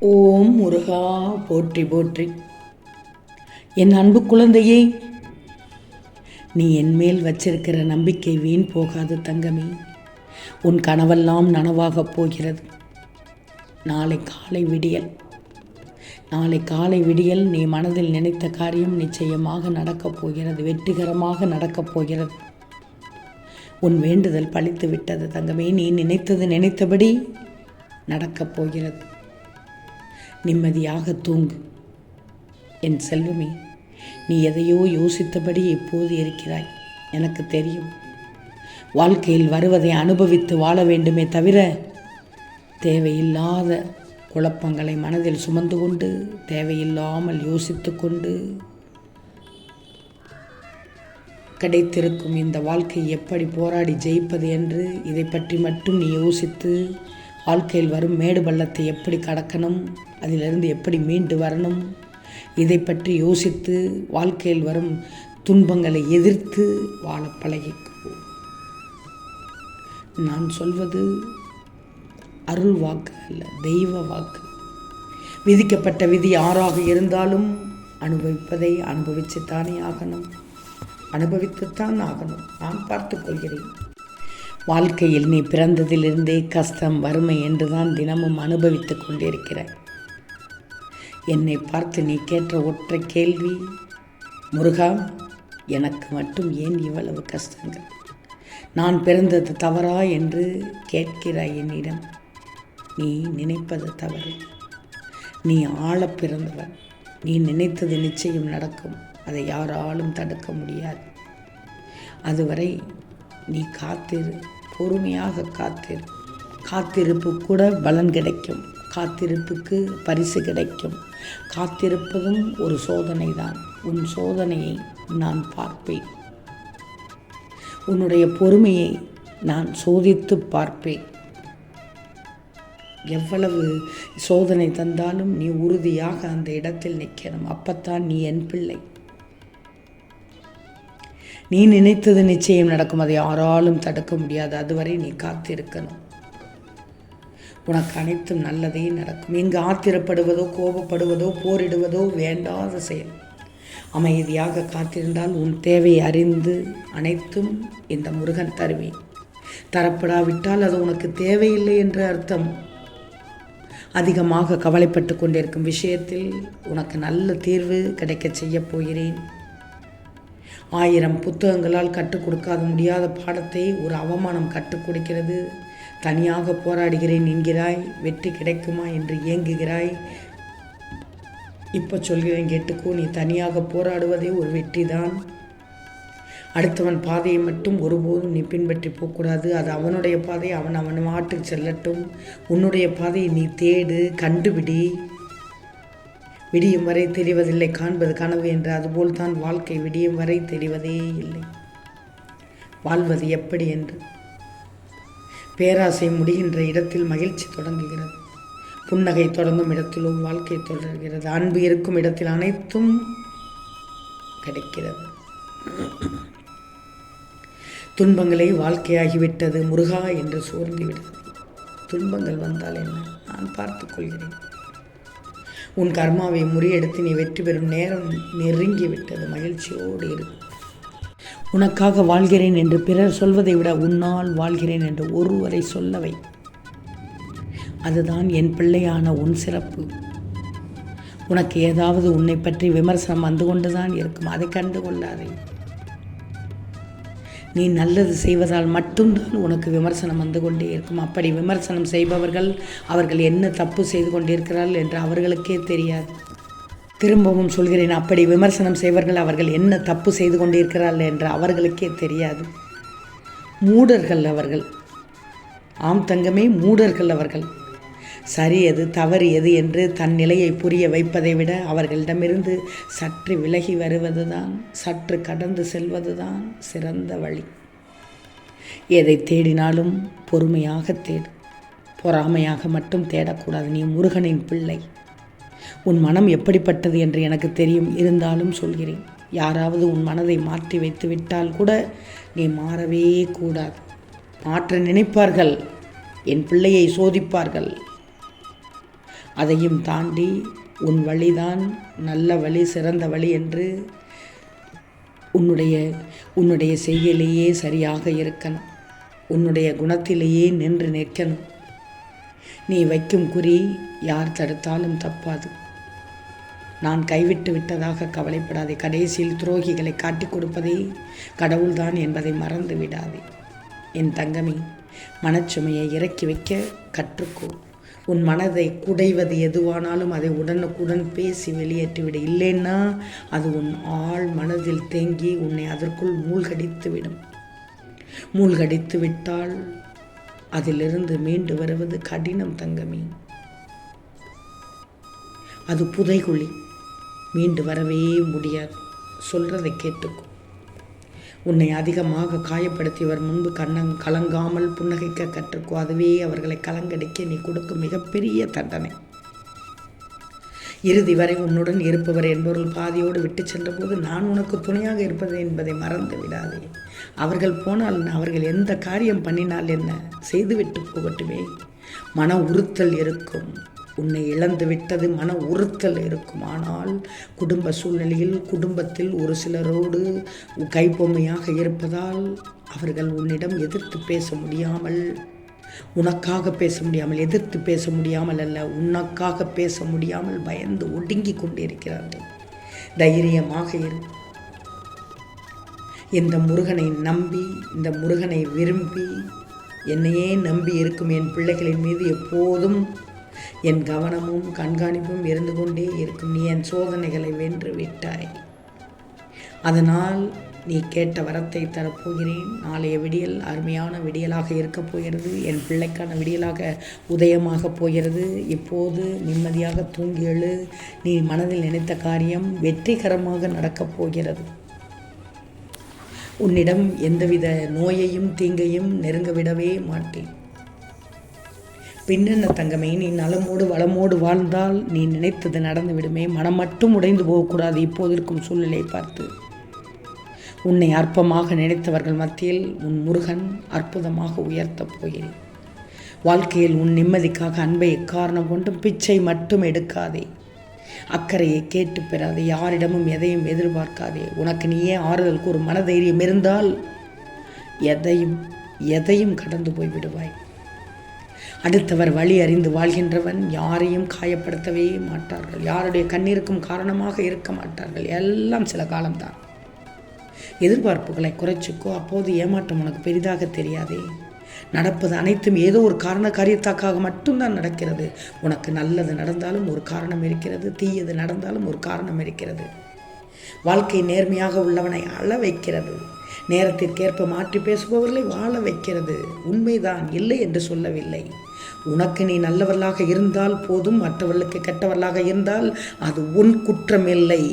ஓம் முருகா போற்றி போற்றி. என் அன்பு குழந்தையே, நீ என்மேல் வச்சிருக்கிற நம்பிக்கை வீண் போகாது தங்கமே. உன் கனவெல்லாம் நனவாகப் போகிறது. நாளை காலை விடியல் நீ மனதில் நினைத்த காரியம் நிச்சயமாக நடக்கப் போகிறது, வெற்றிகரமாக நடக்கப் போகிறது. உன் வேண்டுதல் பலித்து விட்டது தங்கமே. நீ நினைத்தபடி நடக்கப் போகிறது. நிம்மதியாக தூங்கு என் செல்வமே. நீ எதையோ யோசித்தபடி இப்போது இருக்கிறாய், எனக்கு தெரியும். வாழ்க்கையில் வருவதை அனுபவித்து வாழ வேண்டுமே தவிர தேவையில்லாத குழப்பங்களை மனதில் சுமந்து கொண்டு தேவையில்லாமல் யோசித்து கொண்டு கிடைத்திருக்கும் இந்த வாழ்க்கை எப்படி போராடி ஜெயிப்பது என்று இதை பற்றி மட்டும் நீ யோசித்து வாழ்க்கையில் வரும் மேடு பள்ளத்தை எப்படி கடக்கணும், அதிலிருந்து எப்படி மீண்டு வரணும், இதை பற்றி யோசித்து வாழ்க்கையில் வரும் துன்பங்களை எதிர்த்து வாழ பழகிக்கோ. நான் சொல்வது அருள் வாக்கு அல்ல, தெய்வ வாக்கு. விதிக்கப்பட்ட விதி யாராக இருந்தாலும் அனுபவிப்பதை அனுபவித்துத்தானே ஆகணும், அனுபவித்துத்தான் ஆகணும். நான் பார்த்து கொள்கிறேன். வாழ்க்கையில் நீ பிறந்ததிலிருந்தே கஷ்டம் வறுமை என்றுதான் தினமும் அனுபவித்து கொண்டிருக்கிறாய். என்னை பார்த்து நீ கேட்ட ஒற்றை கேள்வி, முருகா எனக்கு மட்டும் ஏன் இவ்வளவு கஷ்டங்கள், நான் பிறந்தது தவறா என்று கேட்கிறாய் என்னிடம். நீ நினைப்பது தவறு. நீ ஆள பிறந்தவன். நீ நினைத்தது நிச்சயம் நடக்கும். அதை யாராலும் தடுக்க முடியாது. அதுவரை நீ காத்திரு, பொறுமையாக காத்திரு. காத்திருப்பு கூட பலன் கிடைக்கும், காத்திருப்புக்கு பரிசு கிடைக்கும். காத்திருப்பதும் ஒரு சோதனை தான். உன் சோதனையை நான் பார்ப்பேன். உன்னுடைய பொறுமையை நான் சோதித்து பார்ப்பேன். எவ்வளவு சோதனை தந்தாலும் நீ உறுதியாக அந்த இடத்தில் நிற்கணும். அப்பத்தான் நீ என் பிள்ளை. நீ நினைத்தது நிச்சயம் நடக்கும். அதை யாராலும் தடுக்க முடியாது. அதுவரை நீ காத்திருக்கணும். உனக்கு அனைத்தும் நல்லதே நடக்கும். இங்கு ஆத்திரப்படுவதோ கோபப்படுவதோ போரிடுவதோ வேண்டாத செயல். அமைதியாக காத்திருந்தால் உன் தேவையை அறிந்து அனைத்தும் இந்த முருகன் தருவேன். தரப்படாவிட்டால் அது உனக்கு தேவையில்லை என்று அர்த்தம். அதிகமாக கவலைப்பட்டு கொண்டிருக்கும் விஷயத்தில் உனக்கு நல்ல தீர்வு கிடைக்கச் செய்யப் போகிறேன். 1000 புத்தகங்களால் கற்றுக் கொடுக்காத முடியாத பாடத்தை ஒரு அவமானம் கற்றுக் கொடுக்கிறது. தனியாக போராடுகிறேன் என்கிறாய், வெற்றி கிடைக்குமா என்று ஏங்குகிறாய். இப்போ சொல்கிறேன் கேட்டுக்கோ. நீ தனியாக போராடுவதே ஒரு வெற்றி தான். அடுத்தவன் பாதையை மட்டும் ஒருபோதும் நீ பின்பற்றி போகக்கூடாது. அது அவனுடைய பாதை, அவன் மாட்டுக்கு செல்லட்டும். உன்னுடைய பாதையை நீ தேடு, கண்டுபிடி. விடியும் வரை தெரிவதில்லை காண்பது கனவு என்று, அதுபோல் தான் வாழ்க்கை விடியும் வரை தெரிவதே இல்லை வாழ்வது எப்படி என்று. பேராசை முடிகின்ற இடத்தில் மகிழ்ச்சி தொடங்குகிறது. புன்னகை தொடங்கும் இடத்திலும் வாழ்க்கை தொடர்கிறது. அன்பு இருக்கும் இடத்தில் அனைத்தும் கிடைக்கிறது. துன்பங்களை வாழ்க்கையாகிவிட்டது முருகா என்று சோர்ந்து விடுகிறது. துன்பங்கள் வந்தால் என்ன, நான் பார்த்துக் கொள்கிறேன். உன் கர்மாவை முறியெடுத்து நீ வெற்றி பெறும் நேரம் நெருங்கிவிட்டது. மகிழ்ச்சியோடு இரு. உனக்காக வாழ்கிறேன் என்று பிறர் சொல்வதை விட உன்னால் வாழ்கிறேன் என்று ஒருவரை சொல்லவை. அதுதான் என் பிள்ளையான உன் சிறப்பு. உனக்கு ஏதாவது உன்னை பற்றி விமர்சனம் வந்து கொண்டுதான் இருக்கும். அதை கண்டு கொள்ளாதே. நீ நல்லது செய்வதால் மட்டும்தான் உனக்கு விமர்சனம் வந்து கொண்டே இருக்கும். அப்படி விமர்சனம் செய்பவர்கள் அவர்கள் என்ன தப்பு செய்து கொண்டிருக்கிறார்கள் என்று அவர்களுக்கே தெரியாது. திரும்பவும் சொல்கிறேன், அப்படி விமர்சனம் செய்வர்கள் அவர்கள் என்ன தப்பு செய்து கொண்டிருக்கிறார்கள் என்று அவர்களுக்கே தெரியாது. மூடர்கள் அவர்கள். ஆம் தங்கமே, மூடர்கள் அவர்கள். சரி எது தவறு எது என்று தன் நிலையை புரிய வைப்பதை விட அவர்களிடமிருந்து சற்று விலகி வருவதுதான், சற்று கடந்து செல்வதுதான் சிறந்த வழி. எதை தேடினாலும் பொறுமையாக தேடு, பொறாமையாக மட்டும் தேடக்கூடாது. நீ முருகனின் பிள்ளை. உன் மனம் எப்படிப்பட்டது என்று எனக்கு தெரியும். இருந்தாலும் சொல்கிறேன், யாராவது உன் மனதை மாற்றி வைத்து விட்டால் கூட நீ மாறவே கூடாது. மாற்ற நினைப்பார்கள், என் பிள்ளையை சோதிப்பார்கள். அதையும் தாண்டி உன் வழிதான் நல்ல வழி, சிறந்த வழி என்று உன்னுடைய செய்கையிலேயே சரியாக இருக்கணும். உன்னுடைய குணத்திலேயே நின்று நிற்கணும். நீ வைக்கும் குறி யார் தடுத்தாலும் தப்பாது. நான் கைவிட்டு விட்டதாக கவலைப்படாதே. கடைசியில் துரோகிகளை காட்டிக் கொடுப்பதே கடவுள்தான் என்பதை மறந்து விடாதே. என் தங்கமே, மனச்சுமையை இறக்கி வைக்க கற்றுக்கோ. உன் மனதை குடைவது எதுவானாலும் அதை உடனுக்குடன் பேசி வெளியேற்றிவிடு. இல்லைன்னா அது உன் ஆழ் மனதில் தேங்கி உன்னை அதற்குள் மூழ்கடித்து விடும். மூழ்கடித்து விட்டால் அதிலிருந்து மீண்டு வருவது கடினம் தங்கமே. அது புதைகுழி, மீண்டு வரவே முடியாது. சொல்றதை கேட்டுக்கோ. உன்னை அதிகமாக காயப்படுத்தியவர் முன்பு கலங்காமல் புன்னகைக்க கற்றுக்கோ. அதுவே அவர்களை கலங்கடிக்க நீ கொடுக்கும் மிகப்பெரிய தண்டனை. இறுதி வரை உன்னுடன் இருப்பவர் என்பவர்கள் பாதியோடு விட்டு சென்றபோது நான் உனக்கு துணையாக இருப்பது என்பதை மறந்து விடாதே. அவர்கள் போனால் அவர்கள் எந்த காரியம் பண்ணினால் என்ன, செய்துவிட்டு போகட்டுமே. மன உறுத்தல் இருக்கும். உன்னை இழந்து விட்டது மன உறுத்தல் இருக்கும். ஆனால் குடும்ப சூழ்நிலையில் குடும்பத்தில் ஒரு சிலரோடு கைப்பொம்மையாக இருப்பதால் அவர்கள் உன்னிடம் எதிர்த்து பேச முடியாமல், உனக்காக பேச முடியாமல், எதிர்த்து பேச முடியாமல் அல்ல, உனக்காக பேச முடியாமல் பயந்து ஒடுங்கி கொண்டிருக்கிறார்கள். தைரியமாக இரு. இந்த முருகனை நம்பி, இந்த முருகனை விரும்பி, என்னையே நம்பி இருக்கும் என் பிள்ளைகளின் மீது எப்போதும் என் கவனமும் கண்காணிப்பும் இருந்து கொண்டே இருக்கும். நீ என் சோதனைகளை வென்று விட்டாய். அதனால் நீ கேட்ட வரத்தை தரப்போகிறேன். நாளைய விடியல் அருமையான விடியலாக இருக்கப் போகிறது. என் பிள்ளைக்கான விடியலாக உதயமாக போகிறது. இப்போது நிம்மதியாக தூங்கி எழு. நீ மனதில் நினைத்த காரியம் வெற்றிகரமாக நடக்கப் போகிறது. உன்னிடம் எந்தவித நோயையும் தீங்கையும் நெருங்க விடவே மாட்டேன். பின்னென்ன தங்கமே, நீ நலமோடு வளமோடு வாழ்ந்தால் நீ நினைத்தது நடந்து விடுமே. மனம் மட்டும் உடைந்து போகக்கூடாது. இப்போது இருக்கும் சூழ்நிலை பார்த்து உன்னை அற்பமாக நினைத்தவர்கள் மத்தியில் உன் முருகன் அற்புதமாக உயர்த்தப் போகிறேன். வாழ்க்கையில் உன் நிம்மதிக்காக அன்பை எக்காரணம் கொண்டும் பிச்சை மட்டும் எடுக்காதே. அக்கறையை கேட்டு பெறாதே. யாரிடமும் எதையும் எதிர்பார்க்காதே. உனக்கு நீயே ஆறுதலுக்கு ஒரு மனதைரியம் இருந்தால் எதையும் கடந்து போய் விடுவாய். அடுத்தவர் வழி அறிந்து வாழ்கின்றவன் யாரையும் காயப்படுத்தவே மாட்டார்கள். யாருடைய கண்ணீருக்கும் காரணமாக இருக்க மாட்டார்கள். எல்லாம் சில காலம்தான். எதிர்பார்ப்புகளை குறைச்சிக்கோ. அப்போது ஏமாற்றம் உனக்கு பெரிதாக தெரியாதே. நடப்பது அனைத்தும் ஏதோ ஒரு காரியத்தாக்காக மட்டும்தான் நடக்கிறது. உனக்கு நல்லது நடந்தாலும் ஒரு காரணம் இருக்கிறது, தீயது நடந்தாலும் ஒரு காரணம் இருக்கிறது. வாழ்க்கை நேர்மையாக உள்ளவனை அழ வைக்கிறது. நேரத்திற்கேற்ப மாற்றி பேசுபவர்களை வாழ வைக்கிறது. உண்மைதான், இல்லை என்று சொல்லவில்லை. உனக்கு நீ நல்லவர்களாக இருந்தால் போதும். மற்றவர்களுக்கு கெட்டவர்களாக இருந்தால் அது உன் குற்றமில்லை.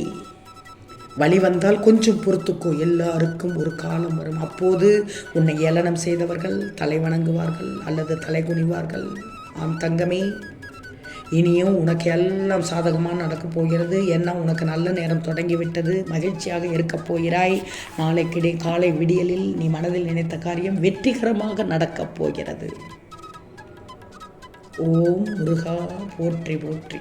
வழி வந்தால் கொஞ்சம் பொறுத்துக்கோ. எல்லாருக்கும் ஒரு காலம் வரும். அப்போது உன்னை ஏளனம் செய்தவர்கள் தலை வணங்குவார்கள் அல்லது தலை குனிவார்கள். ஆம் தங்கமே, இனியும் உனக்கு எல்லாம் சாதகமாக நடக்கப் போகிறது. ஏன்னா உனக்கு நல்ல நேரம் தொடங்கிவிட்டது. மகிழ்ச்சியாக இருக்கப் போகிறாய். நாளைக்கிடை காலை விடியலில் நீ மனதில் நினைத்த காரியம் வெற்றிகரமாக நடக்கப் போகிறது. ஓம் முருகா போற்றி போற்றி.